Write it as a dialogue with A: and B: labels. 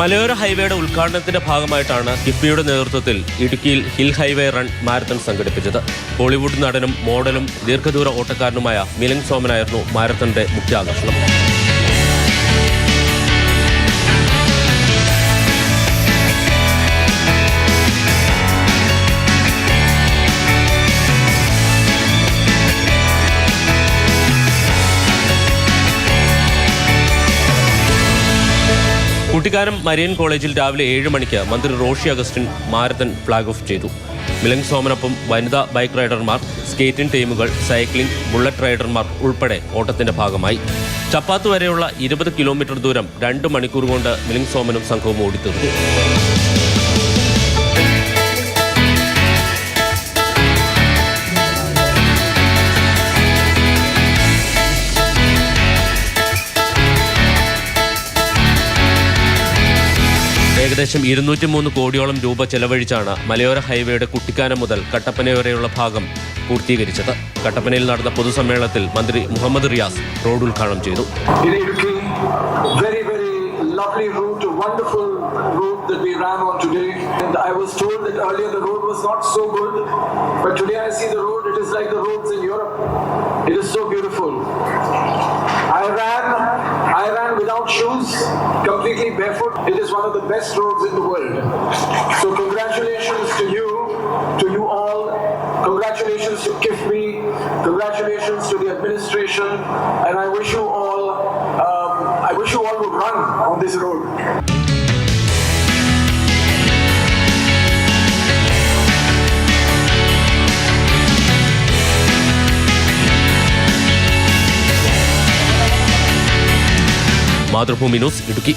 A: മലയോര ഹൈവേയുടെ ഉദ്ഘാടനത്തിന്റെ ഭാഗമായിട്ടാണ് കിഫ്ബിയുടെ നേതൃത്വത്തിൽ ഇടുക്കിയിൽ ഹിൽ ഹൈവേ റൺ മാരത്തൺ സംഘടിപ്പിച്ചത്. ബോളിവുഡ് നടനും മോഡലും ദീർഘദൂര ഓട്ടക്കാരനുമായ മിലിന്ദ് സോമനായിരുന്നു മാരത്തണിന്റെ മുഖ്യ ആകർഷണം. കുട്ടിക്കാനം മരിയൻ കോളേജിൽ രാവിലെ 7 മണിക്ക് മന്ത്രി Roshy Augustine marathon flag off ചെയ്തു. മിലിന്ദ് സോമനൊപ്പം വനിതാ ബൈക്ക് റൈഡർമാർ, സ്കേറ്റിംഗ് ടീമുകൾ, സൈക്ലിംഗ്, ബുള്ളറ്റ് റൈഡർമാർ ഉൾപ്പെടെ ഓട്ടത്തിന്റെ ഭാഗമായി. ചപ്പാത്ത് വരെയുള്ള 20 കിലോമീറ്റർ ദൂരം 2 മണിക്കൂർ കൊണ്ട് മിലിന്ദ് സോമനും സംഘവും ഓടിത്തീർത്തു. ഏകദേശം 203 കോടിയോളം രൂപ ചെലവഴിച്ചാണ് മലയോര ഹൈവേയുടെ കുട്ടിക്കാനം മുതൽ കട്ടപ്പന വരെയുള്ള ഭാഗം പൂർത്തീകരിച്ചത്. കട്ടപ്പനയിൽ നടന്ന പൊതുസമ്മേളനത്തിൽ മന്ത്രി മുഹമ്മദ് റിയാസ് റോഡ് ഉദ്ഘാടനം ചെയ്തു.
B: Lovely route, a wonderful route that we ran on today. And I was told that earlier the road was not so good, but today I see the road, it is like the roads in Europe. It is so beautiful. I ran without shoes, completely barefoot. It is one of the best roads in the world. So congratulations to you all. Congratulations to KIFBI. Congratulations to the administration. And I wish you all would run on this road.
A: Mathrubhumi news Idukki.